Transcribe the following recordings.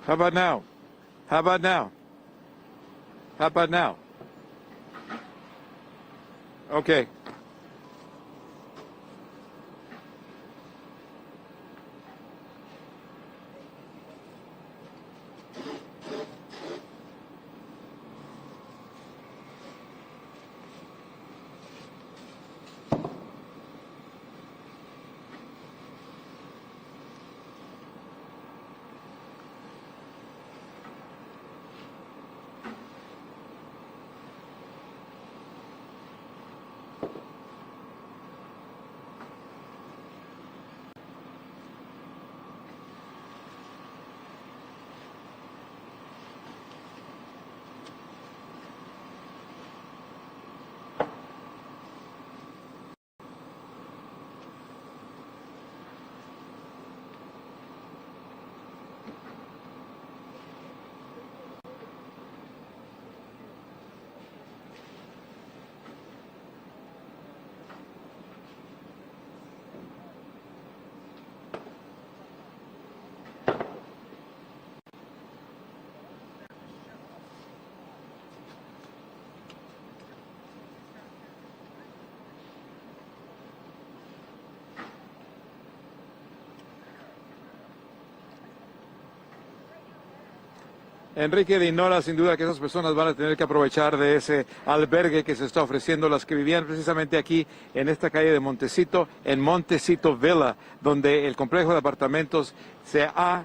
How about now? How about now? How about now? Okay. Enrique de Inola, sin duda que esas personas van a tener que aprovechar de ese albergue que se está ofreciendo, las que vivían precisamente aquí en esta calle de Montecito, en Montecito Villa, donde el complejo de apartamentos se ha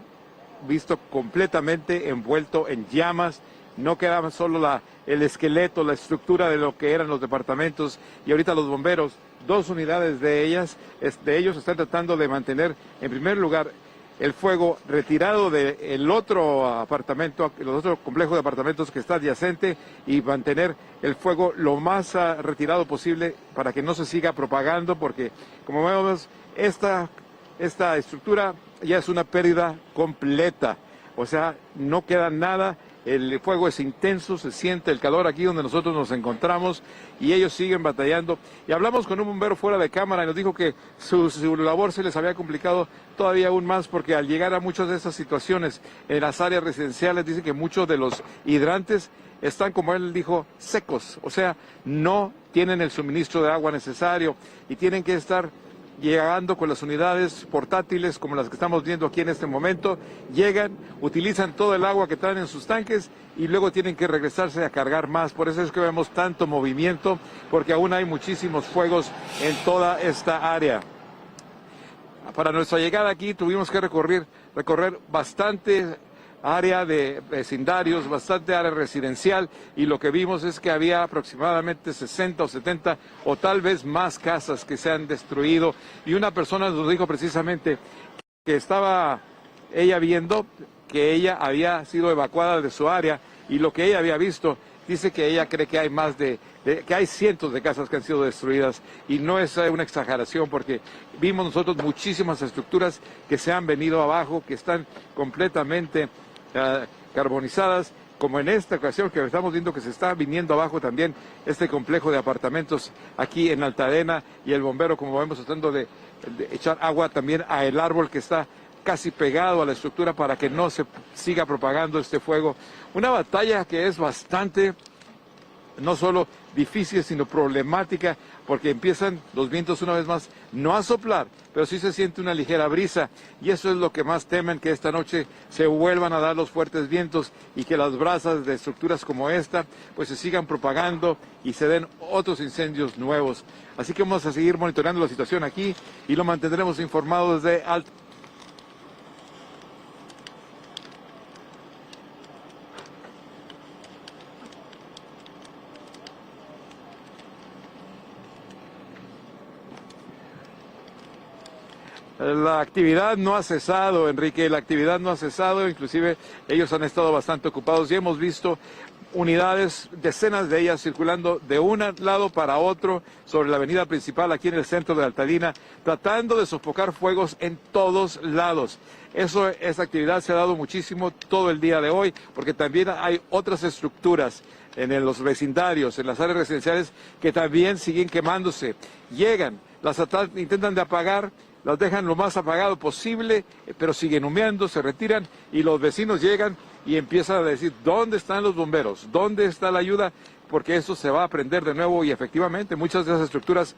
visto completamente envuelto en llamas. No quedaba solo el esqueleto, la estructura de lo que eran los departamentos, y ahorita los bomberos, 2 unidades de ellos están tratando de mantener, en primer lugar, el fuego retirado del otro apartamento, el otro complejo de apartamentos que está adyacente, y mantener el fuego lo más retirado posible para que no se siga propagando, porque como vemos, esta estructura ya es una pérdida completa, o sea, no queda nada. El fuego es intenso, se siente el calor aquí donde nosotros nos encontramos, y ellos siguen batallando. Y hablamos con un bombero fuera de cámara y nos dijo que su labor se les había complicado todavía aún más, porque al llegar a muchas de estas situaciones en las áreas residenciales, dicen que muchos de los hidrantes están, como él dijo, secos, o sea, no tienen el suministro de agua necesario y tienen que estar llegando con las unidades portátiles como las que estamos viendo aquí en este momento, llegan, utilizan todo el agua que traen en sus tanques y luego tienen que regresarse a cargar más. Por eso es que vemos tanto movimiento, porque aún hay muchísimos fuegos en toda esta área. Para nuestra llegada aquí tuvimos que recorrer bastante área de vecindarios, bastante área residencial, y lo que vimos es que había aproximadamente 60 o 70 o tal vez más casas que se han destruido, y una persona nos dijo precisamente que estaba ella viendo que ella había sido evacuada de su área, y lo que ella había visto, dice que ella cree que hay que hay cientos de casas que han sido destruidas, y no es una exageración, porque vimos nosotros muchísimas estructuras que se han venido abajo, que están completamente carbonizadas, como en esta ocasión que estamos viendo que se está viniendo abajo también este complejo de apartamentos aquí en Altadena, y el bombero, como vemos, tratando de echar agua también al árbol que está casi pegado a la estructura para que no se siga propagando este fuego. Una batalla que es bastante, no solo difícil, sino problemática, porque empiezan los vientos una vez más no a soplar, pero sí se siente una ligera brisa, y eso es lo que más temen, que esta noche se vuelvan a dar los fuertes vientos y que las brasas de estructuras como esta pues se sigan propagando y se den otros incendios nuevos. Así que vamos a seguir monitoreando la situación aquí y lo mantendremos informado desde alto. La actividad no ha cesado, Enrique, la actividad no ha cesado, inclusive ellos han estado bastante ocupados y hemos visto unidades, decenas de ellas circulando de un lado para otro sobre la avenida principal aquí en el centro de Altadena, tratando de sofocar fuegos en todos lados. Esa actividad se ha dado muchísimo todo el día de hoy, porque también hay otras estructuras en los vecindarios, en las áreas residenciales, que también siguen quemándose. Llegan, intentan de apagar, las dejan lo más apagado posible, pero siguen humeando, se retiran, y los vecinos llegan y empiezan a decir, ¿dónde están los bomberos? ¿Dónde está la ayuda? Porque eso se va a prender de nuevo, y efectivamente muchas de esas estructuras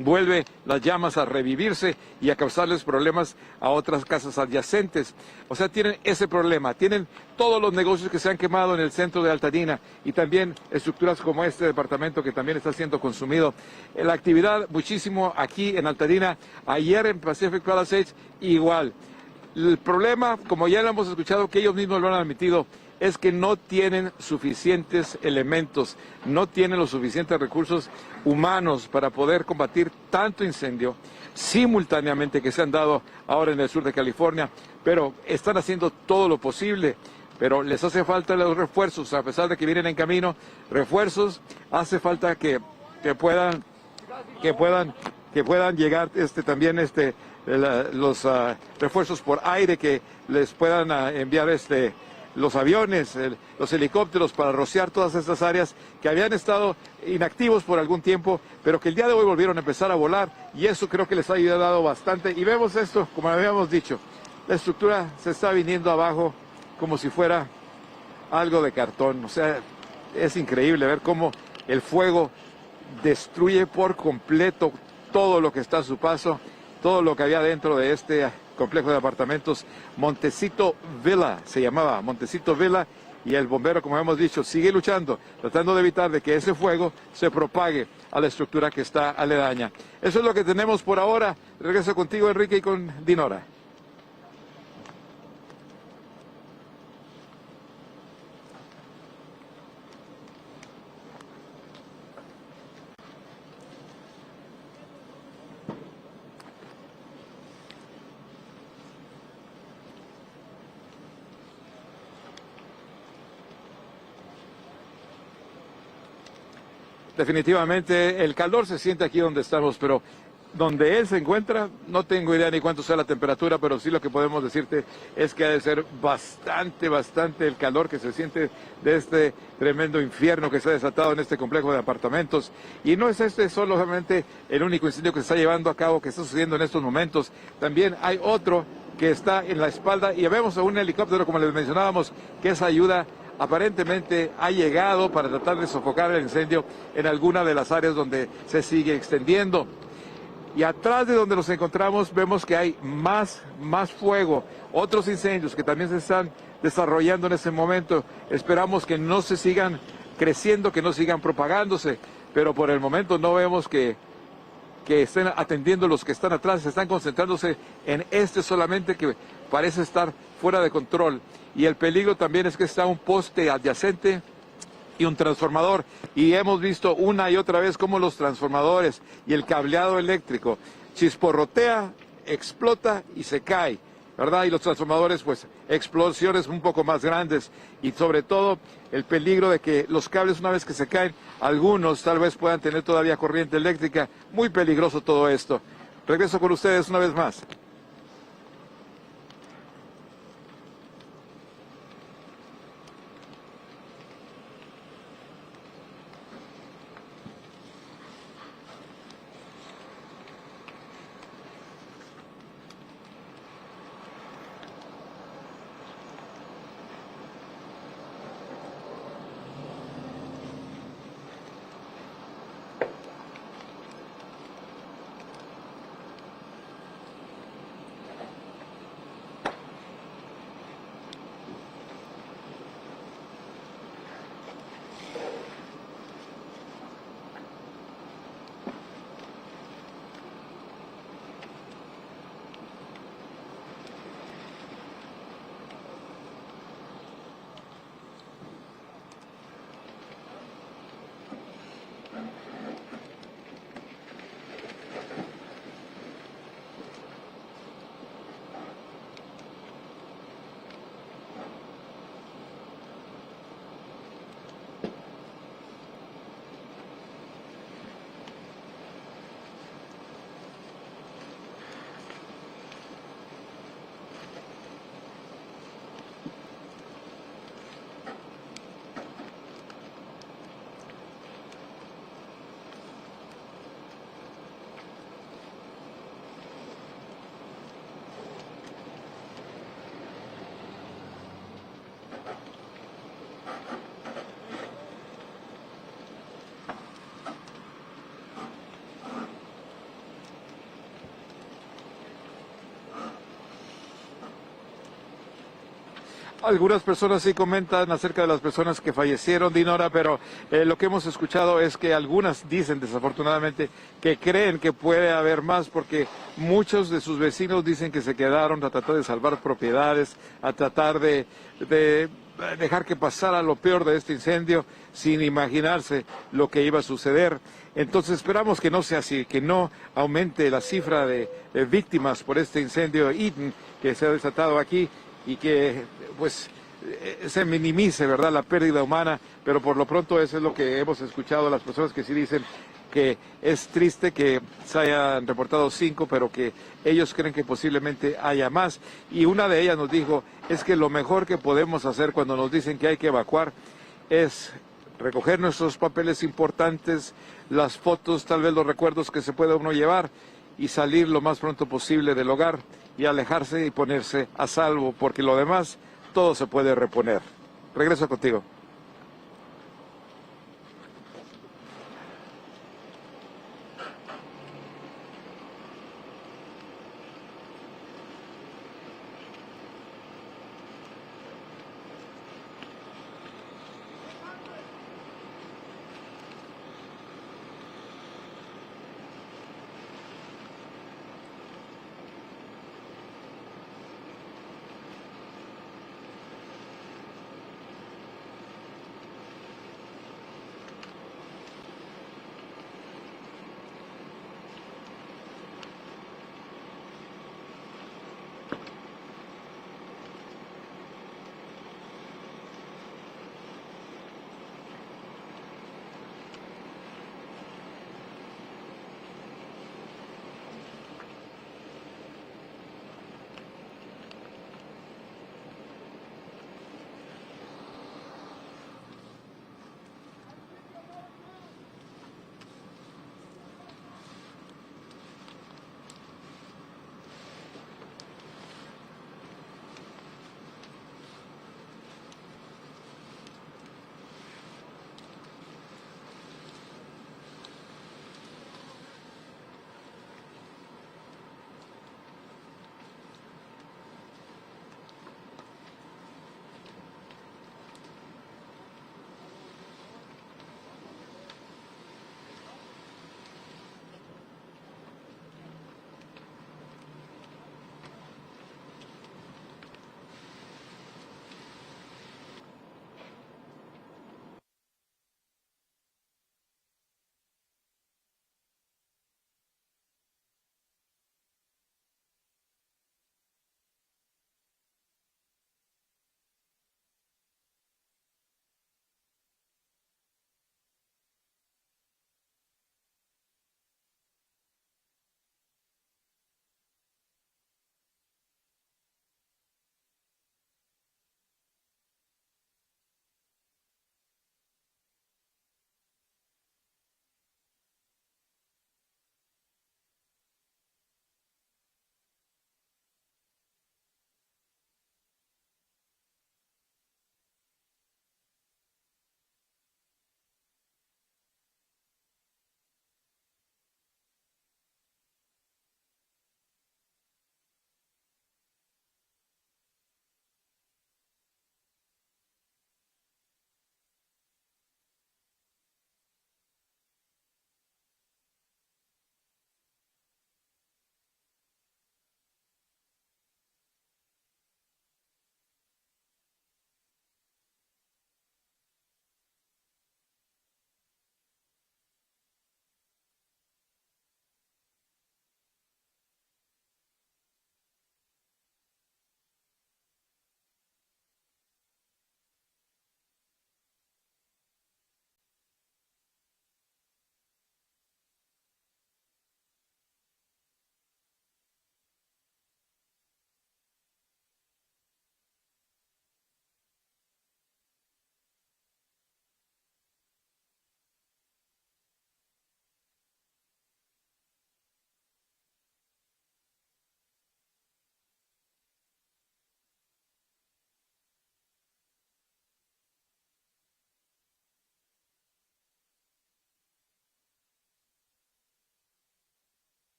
vuelve las llamas a revivirse y a causarles problemas a otras casas adyacentes. O sea, tienen ese problema, tienen todos los negocios que se han quemado en el centro de Altadena, y también estructuras como este departamento que también está siendo consumido. La actividad muchísimo aquí en Altadena, ayer en Pacific Palisades igual. El problema, como ya lo hemos escuchado, que ellos mismos lo han admitido, es que no tienen suficientes elementos, no tienen los suficientes recursos humanos para poder combatir tanto incendio simultáneamente que se han dado ahora en el sur de California, pero están haciendo todo lo posible, pero les hace falta los refuerzos, a pesar de que vienen en camino refuerzos, hace falta que puedan llegar también los refuerzos por aire, que les puedan enviar los aviones, los helicópteros, para rociar todas estas áreas que habían estado inactivos por algún tiempo, pero que el día de hoy volvieron a empezar a volar, y eso creo que les ha ayudado bastante. Y vemos esto, como habíamos dicho, la estructura se está viniendo abajo como si fuera algo de cartón. O sea, es increíble ver cómo el fuego destruye por completo todo lo que está a su paso, todo lo que había dentro de este complejo de apartamentos. Montecito Villa se llamaba, Montecito Villa, y el bombero, como hemos dicho, sigue luchando, tratando de evitar de que ese fuego se propague a la estructura que está aledaña. Eso es lo que tenemos por ahora. Regreso contigo, Enrique, y con Dinora. Definitivamente el calor se siente aquí donde estamos, pero donde él se encuentra, no tengo idea ni cuánto sea la temperatura, pero sí lo que podemos decirte es que ha de ser bastante el calor que se siente de este tremendo infierno que se ha desatado en este complejo de apartamentos. Y no es solamente el único incendio que se está llevando a cabo, que está sucediendo en estos momentos. También hay otro que está en la espalda, y vemos a un helicóptero, como les mencionábamos, que esa ayuda aparentemente ha llegado para tratar de sofocar el incendio en alguna de las áreas donde se sigue extendiendo. Y atrás de donde nos encontramos vemos que hay más fuego, otros incendios que también se están desarrollando en ese momento. Esperamos que no se sigan creciendo, que no sigan propagándose, pero por el momento no vemos que estén atendiendo los que están atrás, están concentrándose en este solamente que parece estar fuera de control. Y el peligro también es que está un poste adyacente y un transformador, y hemos visto una y otra vez cómo los transformadores y el cableado eléctrico chisporrotea, explota y se cae, ¿verdad? Y los transformadores, pues, explosiones un poco más grandes, y sobre todo el peligro de que los cables, una vez que se caen, algunos tal vez puedan tener todavía corriente eléctrica. Muy peligroso todo esto. Regreso con ustedes una vez más. Algunas personas sí comentan acerca de las personas que fallecieron, Dinora, pero lo que hemos escuchado es que algunas dicen, desafortunadamente, que creen que puede haber más, porque muchos de sus vecinos dicen que se quedaron a tratar de salvar propiedades, a tratar de dejar que pasara lo peor de este incendio, sin imaginarse lo que iba a suceder. Entonces esperamos que no sea así, que no aumente la cifra de víctimas por este incendio que se ha desatado aquí, y que pues se minimice, ¿verdad?, la pérdida humana, pero por lo pronto eso es lo que hemos escuchado, las personas que sí dicen que es triste que se hayan reportado 5, pero que ellos creen que posiblemente haya más. Y una de ellas nos dijo, es que lo mejor que podemos hacer cuando nos dicen que hay que evacuar es recoger nuestros papeles importantes, las fotos, tal vez los recuerdos que se pueda uno llevar, y salir lo más pronto posible del hogar y alejarse y ponerse a salvo, porque lo demás todo se puede reponer. Regreso contigo.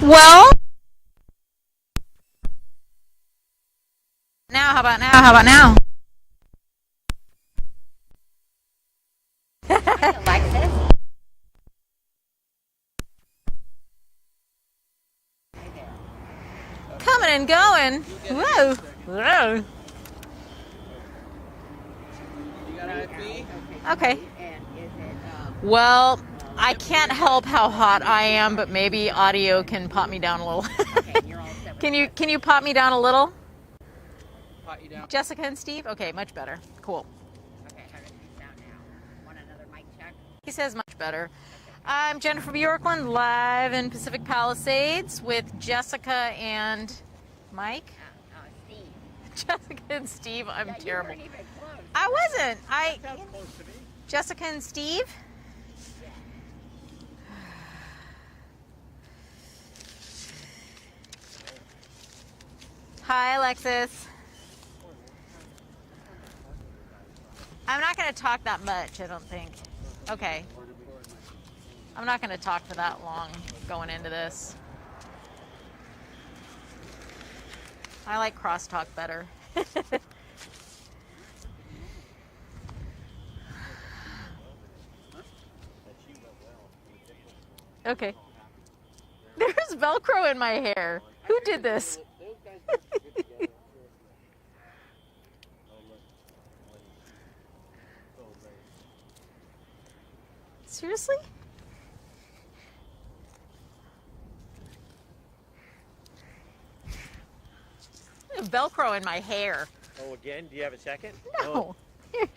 Well, now, how about now? How about now? Alexis. Coming and going. Whoa. Whoa. Okay. Well, I can't help how hot I am, but maybe audio can pop me down a little. Can you pop me down a little? Pot you down. Jessica and Steve? Okay, much better. Cool. Okay, how does he sound now? Want another mic check? He says much better. I'm Jennifer Bjorklund, live in Pacific Palisades with Jessica and Mike. Steve. Jessica and Steve, I'm Yeah, terrible. You weren't even close. I wasn't. Sounds close to me. Jessica and Steve? Hi, Alexis. I'm not going to talk that much, I don't think. Okay. I'm not going to talk for that long going into this. I like crosstalk better. Okay. There's Velcro in my hair. Who did this? Seriously? Velcro in my hair. Oh, again? Do you have a second? No.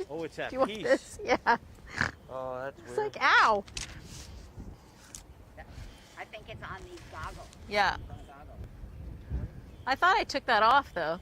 Oh, it's that Do you want piece. this? Yeah. Oh, that's It's weird. like, ow. I think it's on these goggles. Yeah. On the goggles. I thought I took that off, though.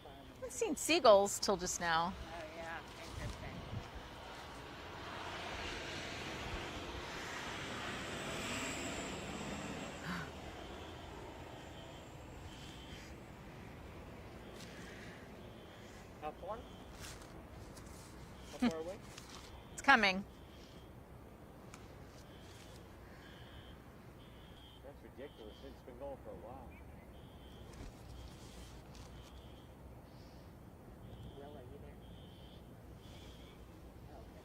I haven't seen seagulls till just now. Oh, yeah. Interesting. How far? How far away? It's coming. That's ridiculous. It's been going for a while. Will, are you there? Oh, okay.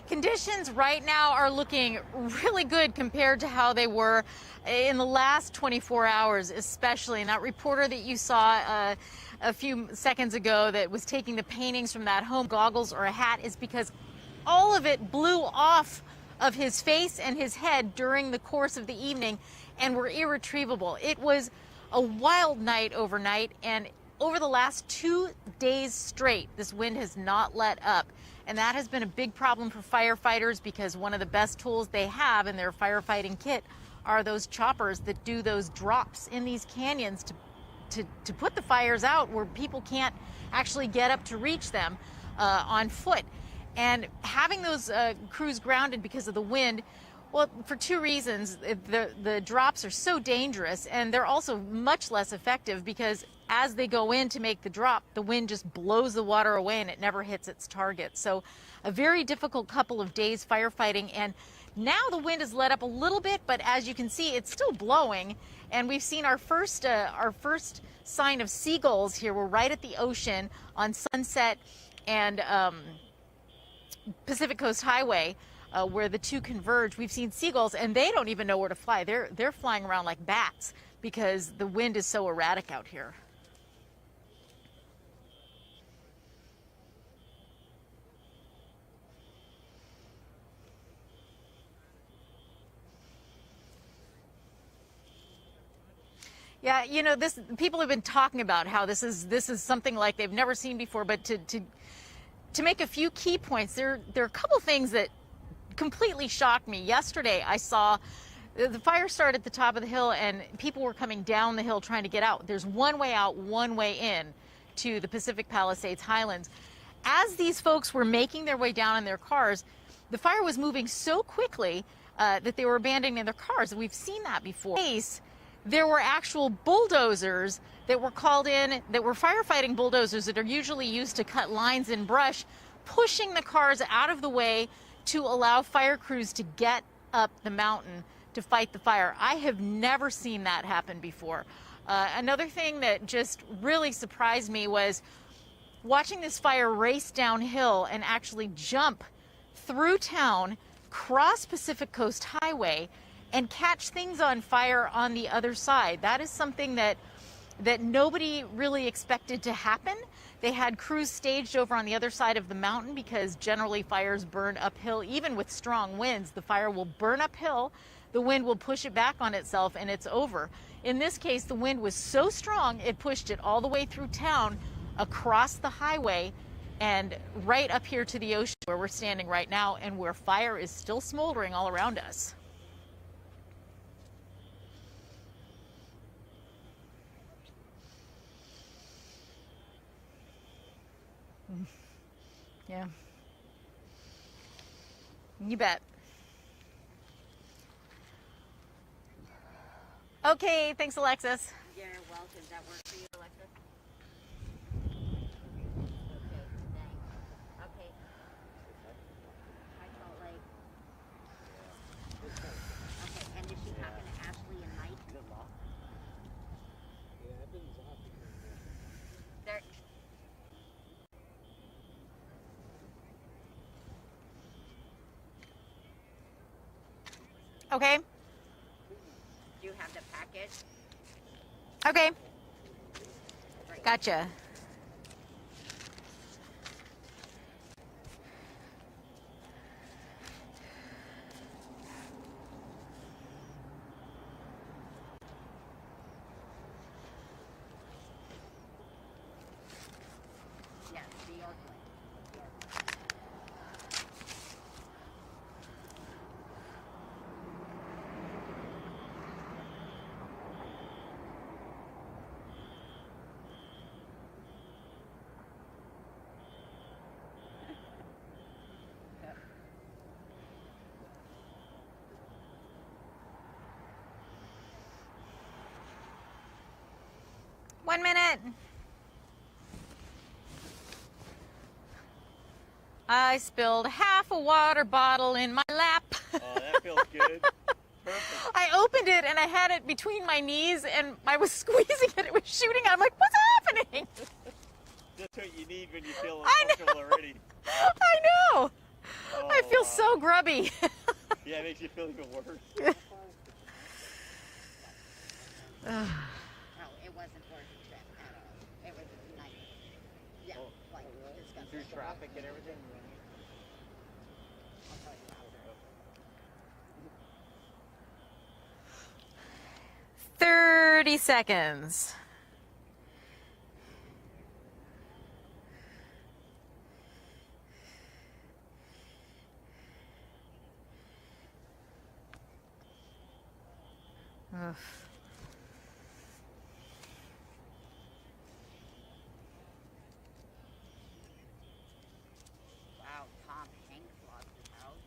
Conditions right now are looking really good compared to how they were in the last 24 hours, especially. And that reporter that you saw a few seconds ago that was taking the paintings from that home, goggles or a hat, is because all of it blew off of his face and his head during the course of the evening and were irretrievable. It was a wild night overnight, and over the last 2 days straight, this wind has not let up. And that has been a big problem for firefighters because one of the best tools they have in their firefighting kit are those choppers that do those drops in these canyons to put the fires out where people can't actually get up to reach them on foot. And having those crews grounded because of the wind, well, for two reasons. The drops are so dangerous, and they're also much less effective because as they go in to make the drop, the wind just blows the water away and it never hits its target. So a very difficult couple of days firefighting, and now the wind has let up a little bit, but as you can see, it's still blowing. And we've seen our first sign of seagulls here. We're right at the ocean on Sunset and Pacific Coast Highway, where the two converge. We've seen seagulls, and they don't even know where to fly. They're flying around like bats because the wind is so erratic out here. Yeah, you know, this people have been talking about how this is something like they've never seen before. But to make a few key points, there are a couple things that completely shocked me. Yesterday, I saw the fire started at the top of the hill, and people were coming down the hill trying to get out. There's one way out, one way in to the Pacific Palisades Highlands. As these folks were making their way down in their cars, the fire was moving so quickly that they were abandoning their cars. We've seen that before. There were actual bulldozers that were called in, that were firefighting bulldozers that are usually used to cut lines in brush, pushing the cars out of the way to allow fire crews to get up the mountain to fight the fire. I have never seen that happen before. Another thing that just really surprised me was watching this fire race downhill and actually jump through town, cross Pacific Coast Highway, and catch things on fire on the other side. That is something that nobody really expected to happen. They had crews staged over on the other side of the mountain because generally fires burn uphill. Even with strong winds, the fire will burn uphill, the wind will push it back on itself, and it's over. In this case, the wind was so strong, it pushed it all the way through town, across the highway, and right up here to the ocean where we're standing right now, and where fire is still smoldering all around us. Yeah. You bet. Okay, thanks, Alexis. You're welcome. Does that work for you, Alexis? Okay, thanks. Okay. Hi, Salt Lake. Okay, and is she talking to Ashley and Mike? They're... Okay. Do you have the package? Okay. Great. Gotcha. Yes, the Yorkland. One minute. I spilled half a water bottle in my lap. Oh, that feels good. Perfect. I opened it and I had it between my knees and I was squeezing it. It was shooting out. I'm like, what's happening? That's what you need when you feel I know. uncomfortable already. I know. Oh, I feel wow. so grubby. Yeah, it makes you feel even worse. Oh, it wasn't worth the trip at all. It was nice. Yeah, Oh, like disgusting. Through traffic and everything. I'll tell you after. 30 seconds. Ugh. Wow, Tom Hanks lost his house.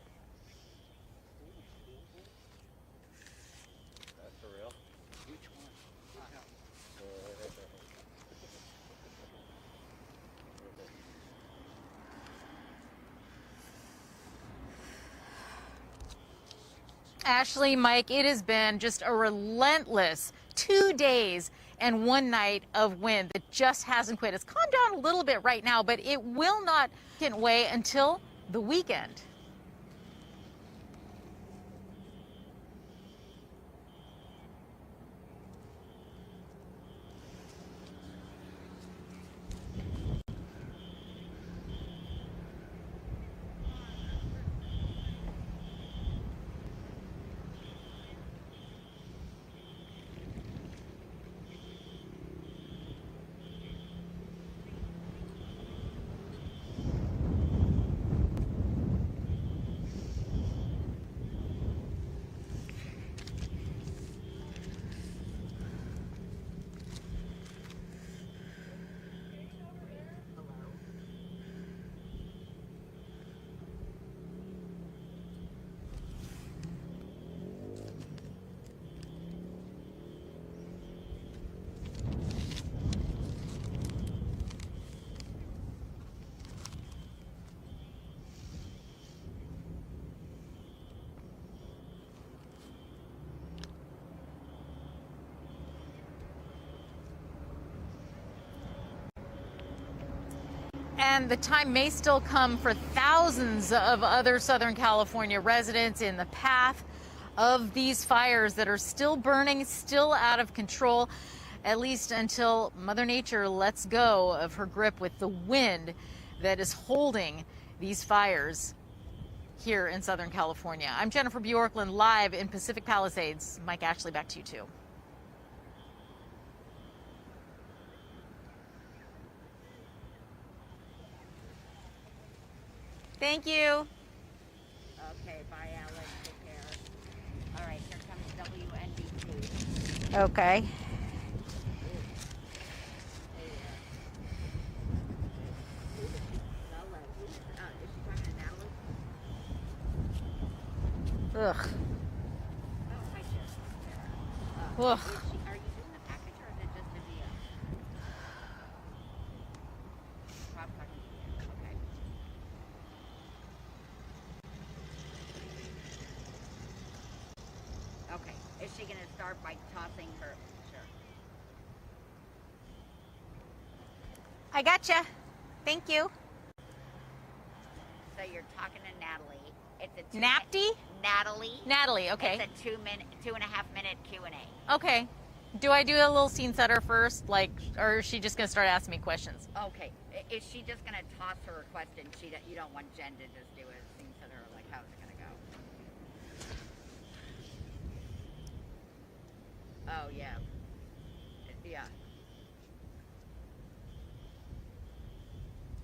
That's for real. Which one? Ashley, Mike, it has been just a relentless 2 days and one night of wind that just hasn't quit. It's calmed down a little bit right now, but it will not get away until the weekend. And the time may still come for thousands of other Southern California residents in the path of these fires that are still burning, still out of control, at least until Mother Nature lets go of her grip with the wind that is holding these fires here in Southern California. I'm Jennifer Bjorklund, live in Pacific Palisades. Mike Ashley, back to you too. Thank you. Okay, bye, Alex. Take care. All right, here comes WNBC. Okay. Is she talking to Natalie? Ugh. Oh, hi, Jen. Ugh. Are you doing the package or is it just a via? Bob's talking to you. Okay. Okay. Is she going to start by tossing her? Sure. I gotcha. Thank you. So you're talking to Natalie. It's a Napty? Natalie. Natalie, okay. It's a 2.5 minute Q&A. Okay. Do I do a little scene setter first? Like, or is she just going to start asking me questions? Okay. Is she just going to toss her request and you don't want Jen to just do a scene setter? Like, how's it going to go? Oh, yeah. Yeah.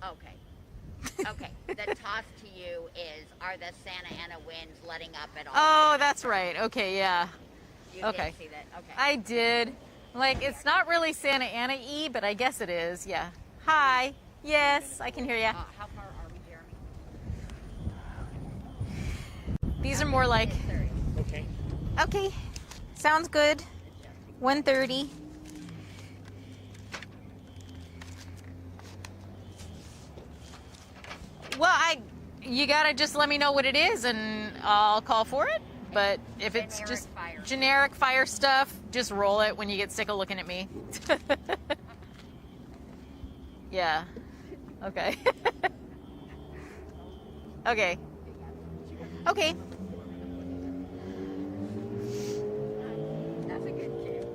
Okay. Okay. The toss to you is, are the Santa Ana winds letting up at all? Oh, that's right. Okay, yeah. You okay. did see that? Okay. I did. Like, it's not really Santa Ana-y, but I guess it is, yeah. Hi. Yes, I can hear you. How far are we, Jeremy? These are more like... Okay. Okay. Sounds good. 1:30. Well, you gotta just let me know what it is and I'll call for it. But if it's Generic just fire. generic fire stuff, just roll it when you get sick of looking at me. Yeah. Okay. Okay. Okay. That's a good cue.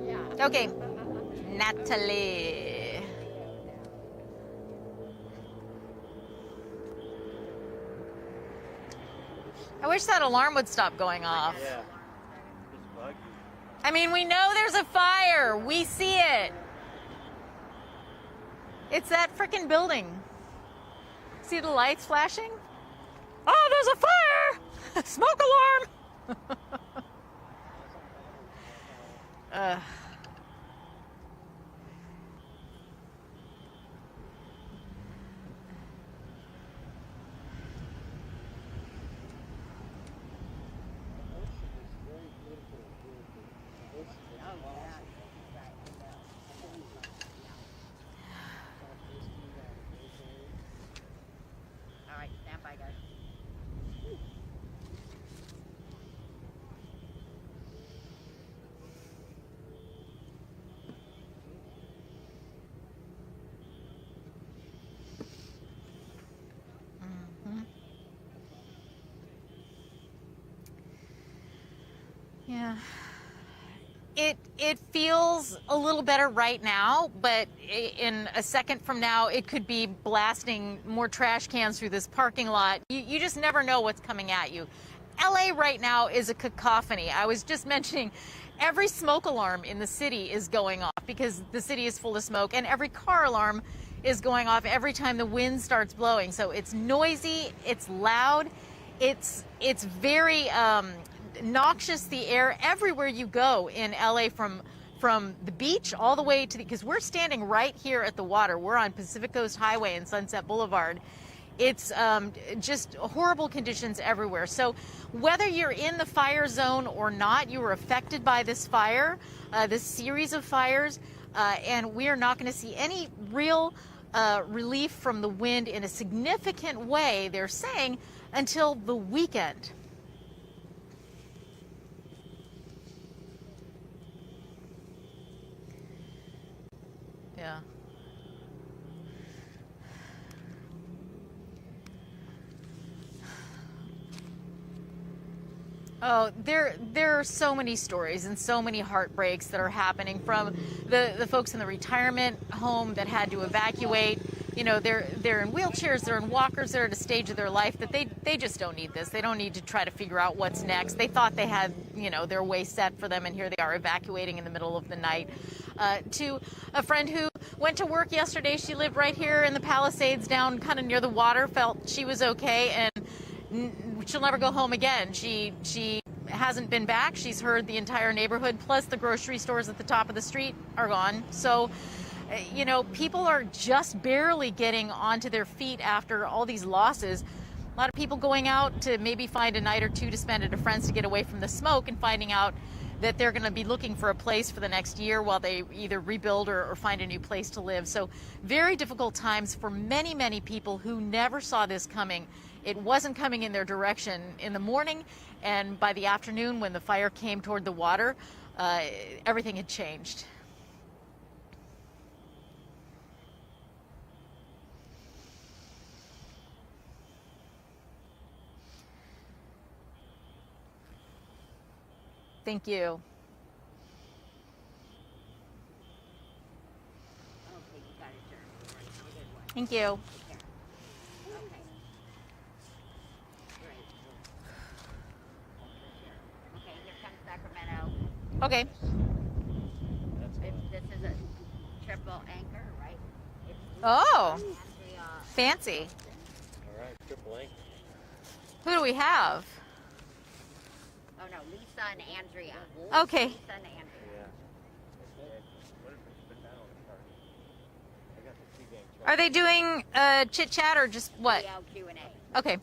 Yeah. Okay. Natalie. I wish that alarm would stop going off. Yeah. It's buggy. I mean, we know there's a fire. We see it. It's that frickin' building. See the lights flashing? Oh, there's a fire! Smoke alarm! All right, stand by, guys. Yeah. It feels a little better right now, but in a second from now, it could be blasting more trash cans through this parking lot. You just never know what's coming at you. LA right now is a cacophony. I was just mentioning every smoke alarm in the city is going off because the city is full of smoke, and every car alarm is going off every time the wind starts blowing. So it's noisy, it's loud, it's very noxious, the air everywhere you go in LA, from the beach all the way to because we're standing right here at the water. We're on Pacific Coast Highway and Sunset Boulevard. It's just horrible conditions everywhere. So whether you're in the fire zone or not, you were affected by this fire, this series of fires, and we are not going to see any real relief from the wind in a significant way, they're saying, until the weekend. Yeah. Oh, there are so many stories and so many heartbreaks that are happening from the folks in the retirement home that had to evacuate. You know, they're in wheelchairs, they're in walkers, they're at a stage of their life that they just don't need this. They don't need to try to figure out what's next. They thought they had, you know, their way set for them, and here they are evacuating in the middle of the night. To a friend who went to work yesterday, she lived right here in the Palisades down kind of near the water, felt she was okay, and she'll never go home again. She hasn't been back. She's heard the entire neighborhood, plus the grocery stores at the top of the street are gone. So, you know, people are just barely getting onto their feet after all these losses. A lot of people going out to maybe find a night or two to spend at a friend's to get away from the smoke, and finding out that they're going to be looking for a place for the next year while they either rebuild or find a new place to live. So very difficult times for many, many people who never saw this coming. It wasn't coming in their direction in the morning, and by the afternoon when the fire came toward the water, everything had changed. Thank you. Okay, you got it, sir. All right, have a good one. Thank you. Take care. Okay. Great. Okay, here comes Sacramento. Okay. This is a triple anchor, right? It's Oh, Andrea. fancy. All right, triple A. Who do we have? Oh no, Lisa and Andrea. Okay. Lisa and Andrea. Yeah. What if we put that on the card? I got the two-gang chart. Are they doing chit chat or just what? Q&A. Okay.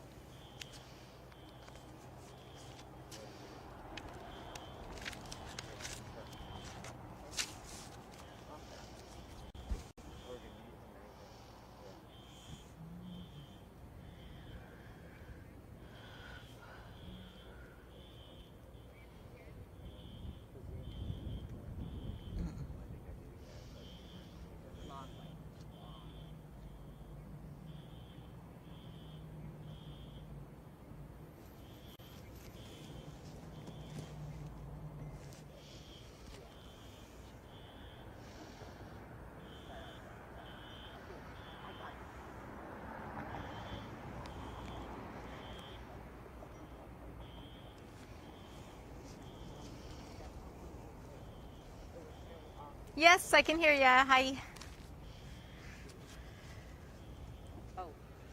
Long way. Yes, I can hear you. Hi. Oh,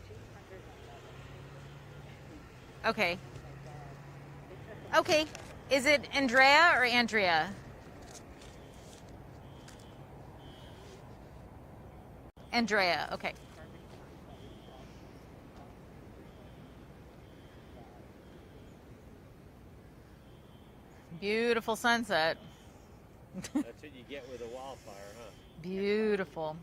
211. Okay. Okay. Is it Andrea or Andrea? Andrea. Okay. Beautiful sunset. That's what you get with a wildfire, huh? Beautiful.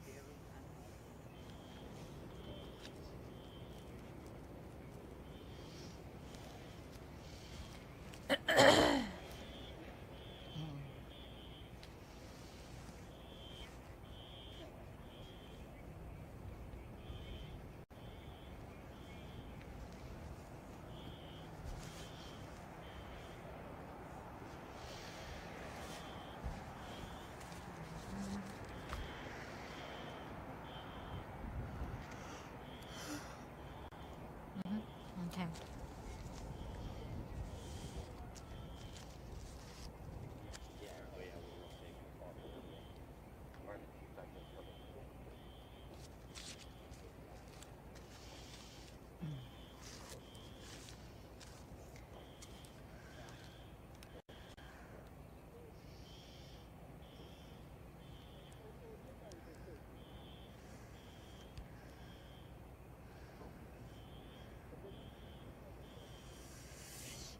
Okay. Yeah. Oh, yeah. We will take a photo. All right. Back to the photo.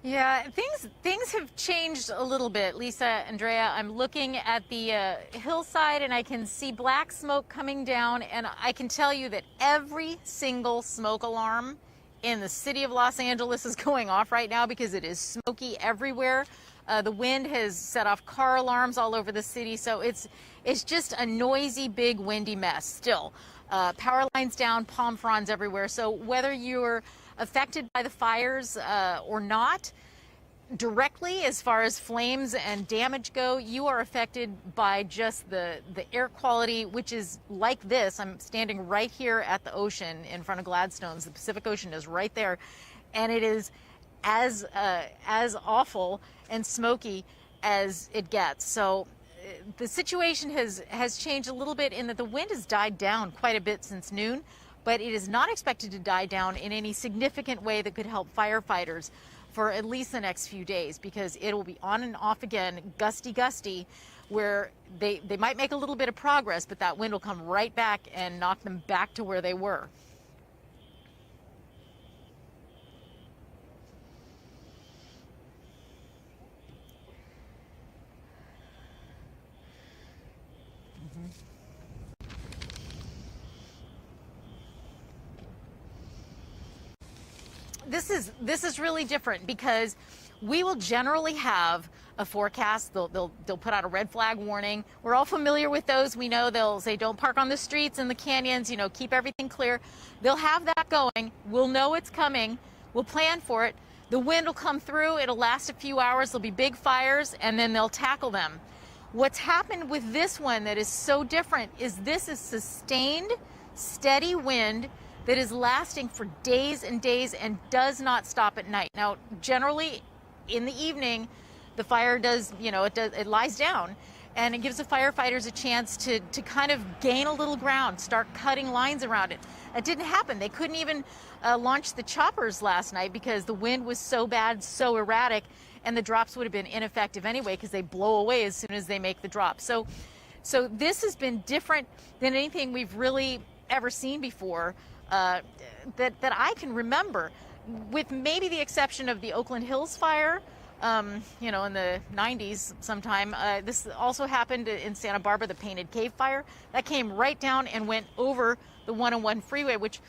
Yeah, things have changed a little bit, Lisa, Andrea. I'm looking at the hillside and I can see black smoke coming down, and I can tell you that every single smoke alarm in the city of Los Angeles is going off right now because it is smoky everywhere. The wind has set off car alarms all over the city, so it's just a noisy, big, windy mess still. Power lines down, palm fronds everywhere. So whether you're affected by the fires or not, directly, as far as flames and damage go, you are affected by just the air quality, which is like this. I'm standing right here at the ocean in front of Gladstone's. The Pacific Ocean is right there, and it is as awful and smoky as it gets. So the situation has changed a little bit in that the wind has died down quite a bit since noon, but it is not expected to die down in any significant way that could help firefighters for at least the next few days, because it will be on and off again, gusty, where they might make a little bit of progress, but that wind will come right back and knock them back to where they were. This is really different, because we will generally have a forecast. They'll put out a red flag warning. We're all familiar with those. We know they'll say don't park on the streets and the canyons, keep everything clear. They'll have that going. We'll know it's coming. We'll plan for it. The wind will come through. It'll last a few hours. There'll be big fires, and then they'll tackle them. What's happened with this one that is so different is this is sustained, steady wind that is lasting for days and days and does not stop at night. Now, generally in the evening, the fire does, it lies down, and it gives the firefighters a chance to kind of gain a little ground, start cutting lines around it. That didn't happen. They couldn't even launch the choppers last night because the wind was so bad, so erratic, and the drops would have been ineffective anyway, because they blow away as soon as they make the drop. So this has been different than anything we've really ever seen before. That I can remember, with maybe the exception of the Oakland Hills fire, in the 90s sometime. This also happened in Santa Barbara, the Painted Cave fire. That came right down and went over the 101 freeway, which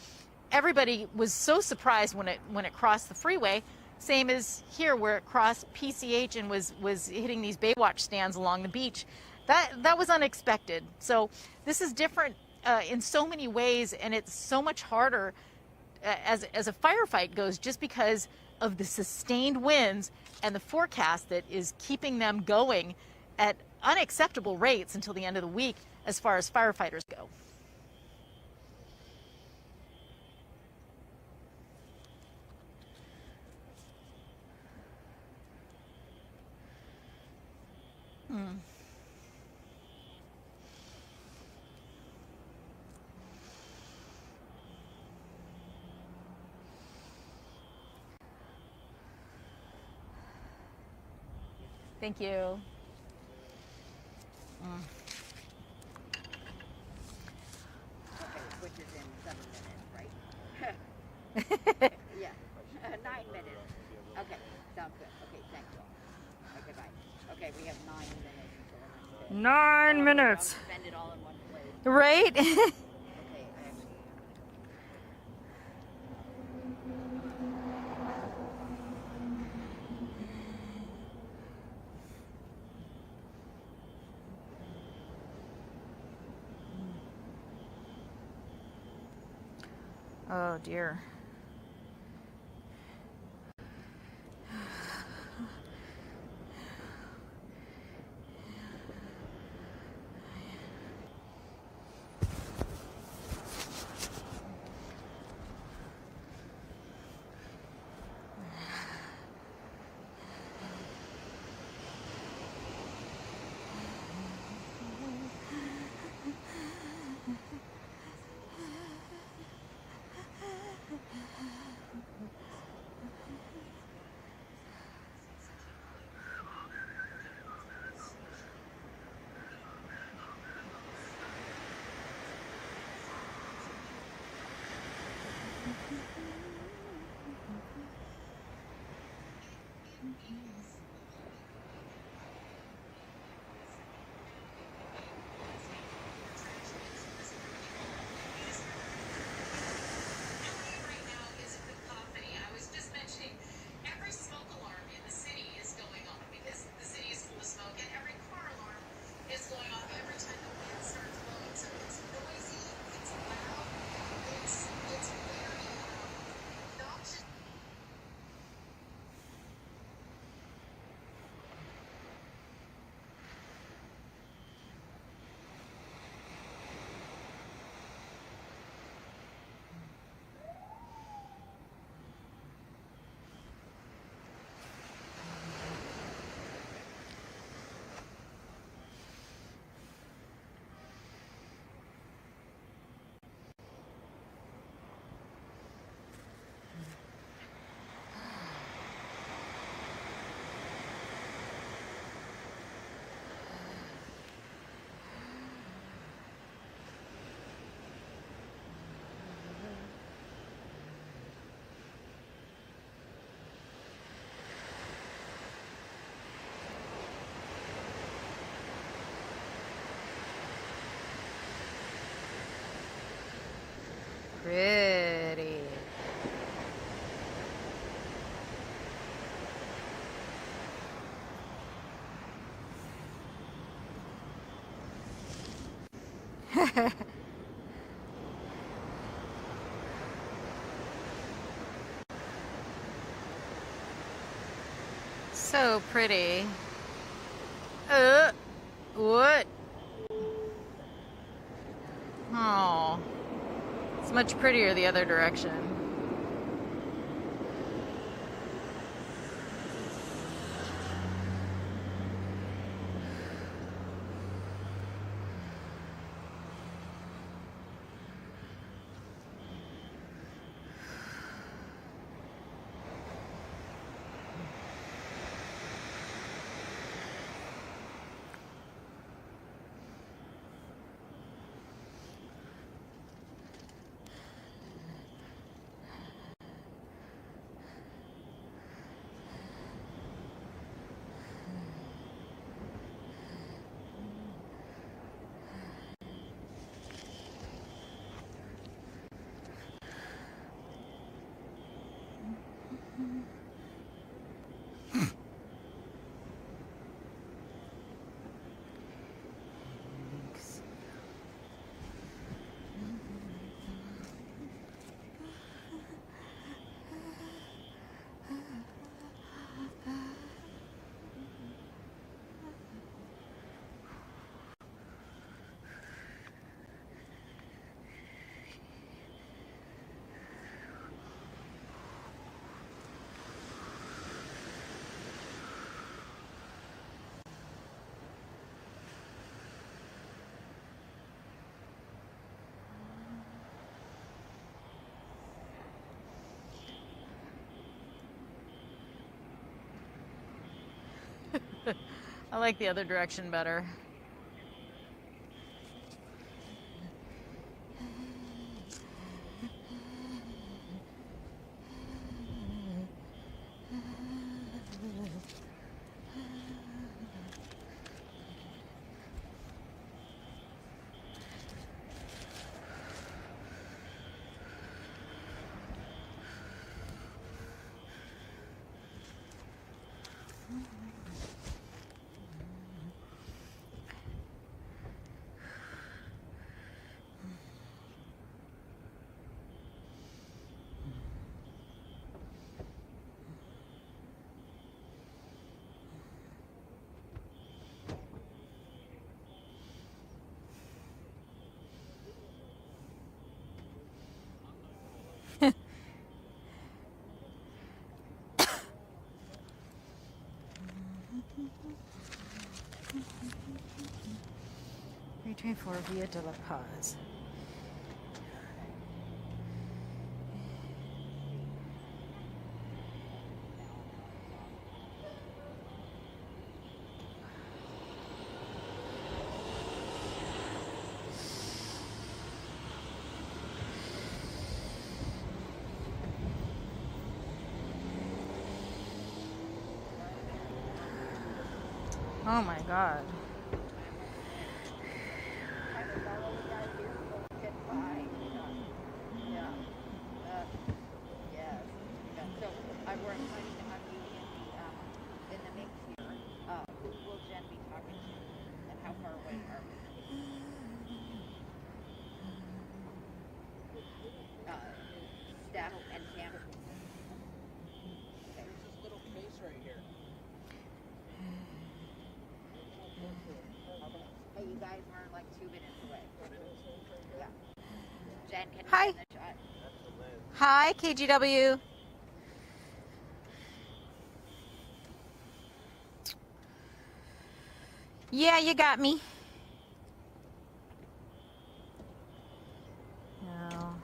everybody was so surprised when it crossed the freeway. Same as here, where it crossed PCH and was hitting these Baywatch stands along the beach. That was unexpected. So this is different in so many ways, and it's so much harder as a firefight goes, just because of the sustained winds and the forecast that is keeping them going at unacceptable rates until the end of the week as far as firefighters go. Thank you. Okay, which is in 7 minutes, right? Yeah, 9 minutes. Okay, sounds good. Okay, thank you. Okay, bye. Okay, we have 9 minutes until the next day. 9 minutes. Spend it all in one place. Right? Okay, I actually. Oh dear. So pretty. What? Oh, it's much prettier the other direction. I like the other direction better. Train for Via de la Paz. Oh my God. Hi. Hi, KGW. Yeah, you got me. No.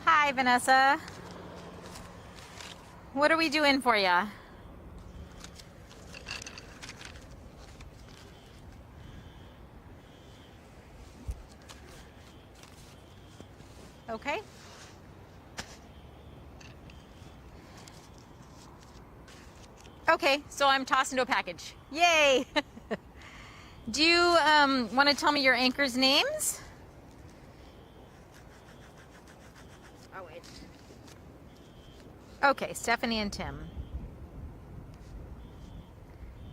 Hi, Vanessa. What are we doing for ya? Okay. Okay, so I'm tossed into a package. Yay! Do you want to tell me your anchors' names? Oh, it's Okay, Stephanie and Tim.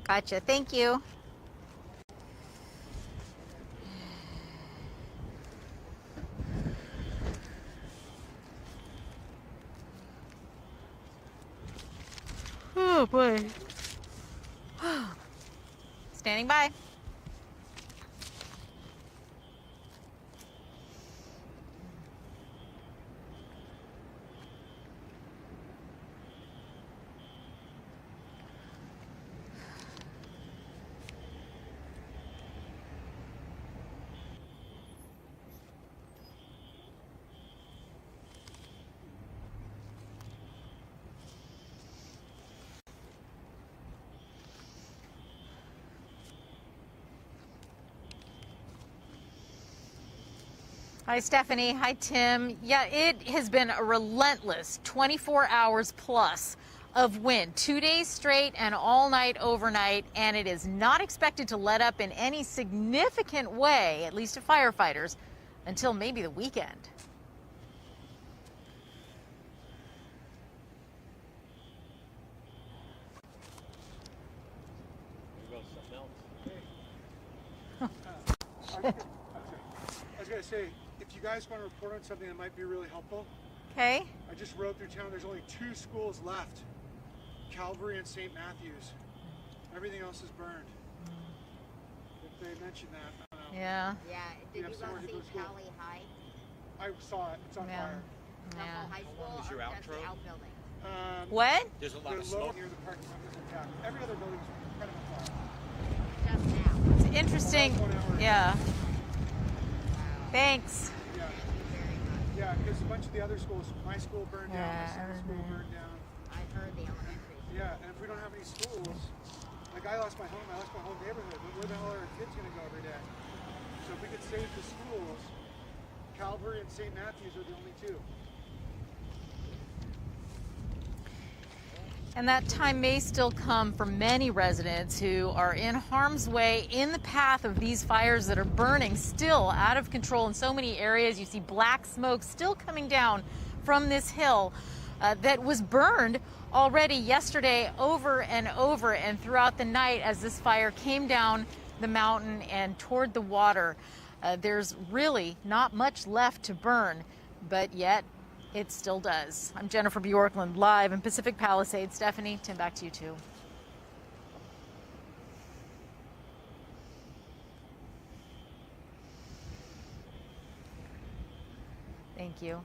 Gotcha, thank you. Oh boy. Standing by. Hi, Stephanie. Hi, Tim. Yeah, it has been a relentless 24 hours plus of wind, 2 days straight and all night overnight, and it is not expected to let up in any significant way, at least to firefighters, until maybe the weekend. There goes something else. I was going to say, if you guys want to report on something that might be really helpful, Okay. I just rode through town. There's only 2 schools left, Calvary and St. Matthews. Everything else is burned. If they mentioned that, I don't know. Yeah. Yeah, did You you have go somewhere to see go to school? Cali High? I saw it. It's on Yeah. fire. Temple Yeah. High School? was your or that's the outro? outbuilding? What? There's a lot They're of low smoke. near the parking lot was intact. Every other building is kind of on fire. Just now. It's interesting. Well, that's 1 hour. Yeah. Wow. Thanks. Yeah, Thank you very much. yeah, because a bunch of the other schools, my school burned down, my son's school burned down. I heard the elementary school. Yeah, and if we don't have any schools, like I lost my home, I lost my whole neighborhood. But where the hell are our kids going to go every day? So if we could save the schools, Calvary and St. Matthews are the only 2. And that time may still come for many residents who are in harm's way in the path of these fires that are burning still out of control in so many areas. You see black smoke still coming down from this hill that was burned already yesterday over and over and throughout the night as this fire came down the mountain and toward the water. There's really not much left to burn, but yet it still does. I'm Jennifer Bjorkland, live in Pacific Palisades. Stephanie, Tim, back to you too. Thank you.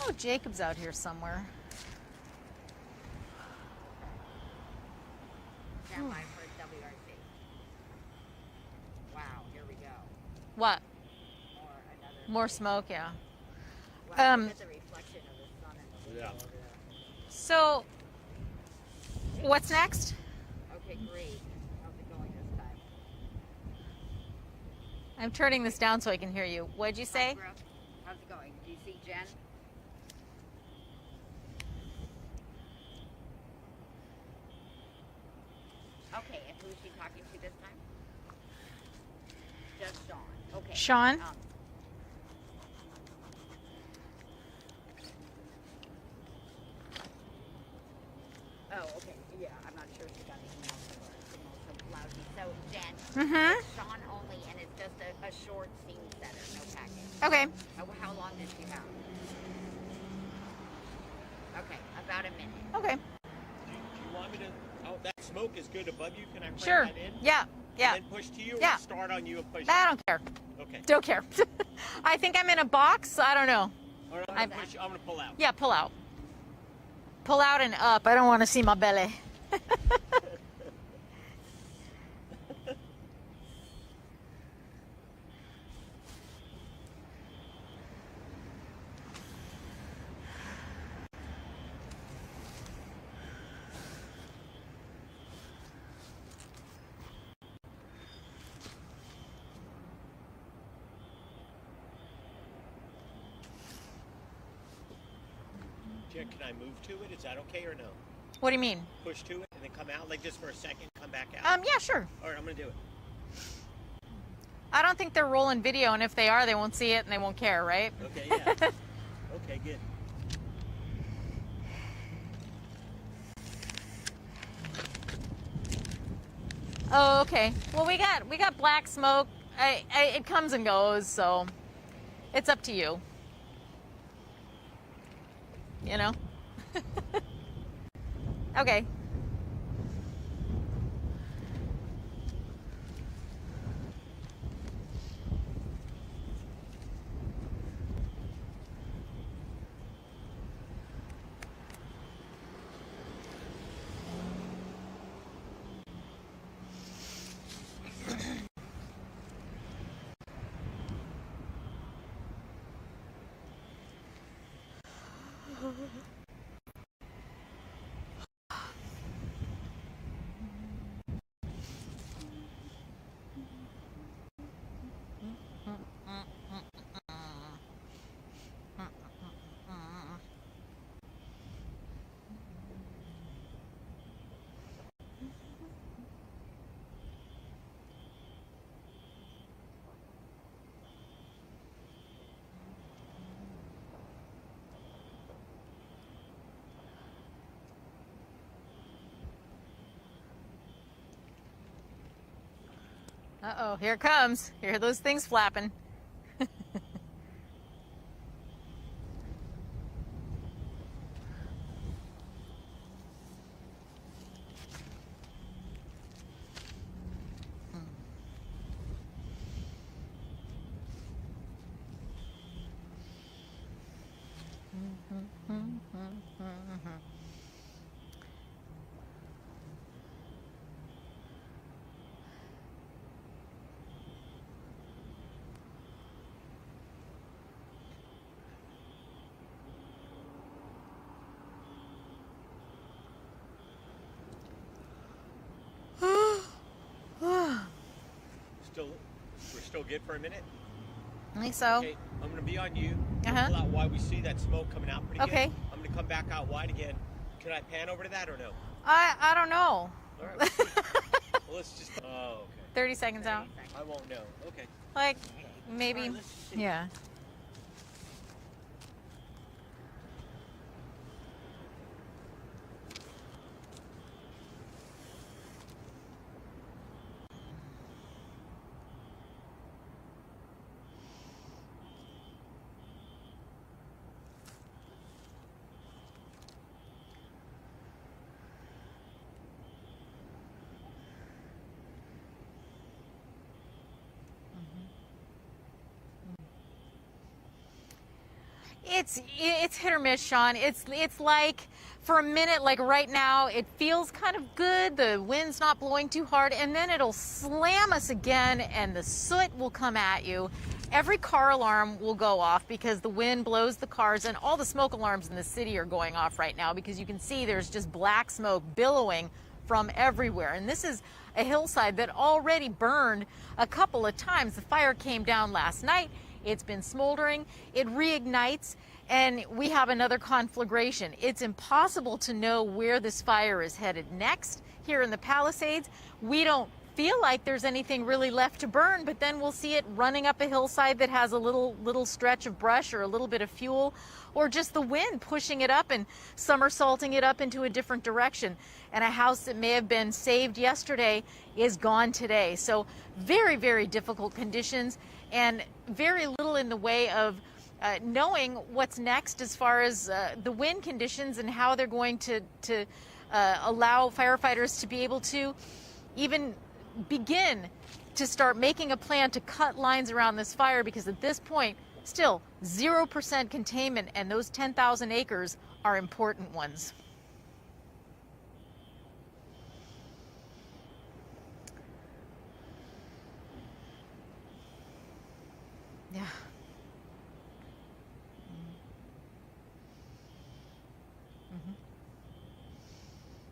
Oh, Jacob's out here somewhere. Stand by for WRC. Wow, here we go. What? More another. More smoke, yeah. Wow, look at the reflection of the sun and the Yeah. over there. So, what's next? Okay, great. How's it going this time? I'm turning this down so I can hear you. What'd you say? Brooke, how's it going? Do you see Jen? Okay, and who's she talking to this time? Just Sean. Okay. Sean? Oh, okay. Yeah, I'm not sure if she got the email or signal so lousy. So, Jen, Mm-hmm. it's Sean only, and it's just a short scene setter, no packing. Okay. How long did she have? Okay, about a minute. Okay. Do you want me to? Oh, that smoke is good above you. Can I bring Sure. that in? Yeah. Yeah. And then push to you, or Yeah. start on you and push. I don't care. Okay. Don't care. I think I'm in a box. I don't know. All right, I'm- I'm gonna pull out. Yeah, pull out. Pull out and up. I don't want to see my belly. Jen, can I move to it? Is that okay or no? What do you mean? Push to it and then come out, like just for a second, come back out. Yeah, sure. All right, I'm gonna do it. I don't think they're rolling video, and if they are, they won't see it and they won't care, right? Okay, yeah. Okay, good. Oh, okay. Well, we got black smoke. It comes and goes, so it's up to you. you know? Okay. Uh-oh, here it comes. Here are those things flapping. We're still good for a minute? I think so. Okay, I'm gonna be on you. Uh-huh. Pull out wide. We see that smoke coming out pretty Okay. good. I'm gonna come back out wide again. Can I pan over to that or no? I don't know. All right. Let's see. Well, let's just. Oh, okay. 30 seconds out. I won't know. Okay. Like, maybe. All right, let's just see. Yeah. It's hit or miss, Sean. It's like for a minute, like right now, it feels kind of good. The wind's not blowing too hard, and then it'll slam us again, and the soot will come at you. Every car alarm will go off because the wind blows the cars, and all the smoke alarms in the city are going off right now because you can see there's just black smoke billowing from everywhere. And this is a hillside that already burned a couple of times. The fire came down last night. It's been smoldering. It reignites, and we have another conflagration. It's impossible to know where this fire is headed next. Here in the Palisades, we don't feel like there's anything really left to burn, but then we'll see it running up a hillside that has a little stretch of brush or a little bit of fuel, or just the wind pushing it up and somersaulting it up into a different direction. And a house that may have been saved yesterday is gone today. So very, very difficult conditions, and very little in the way of knowing what's next as far as the wind conditions and how they're going to allow firefighters to be able to even begin to start making a plan to cut lines around this fire, because at this point, still 0% containment, and those 10,000 acres are important ones. Yeah.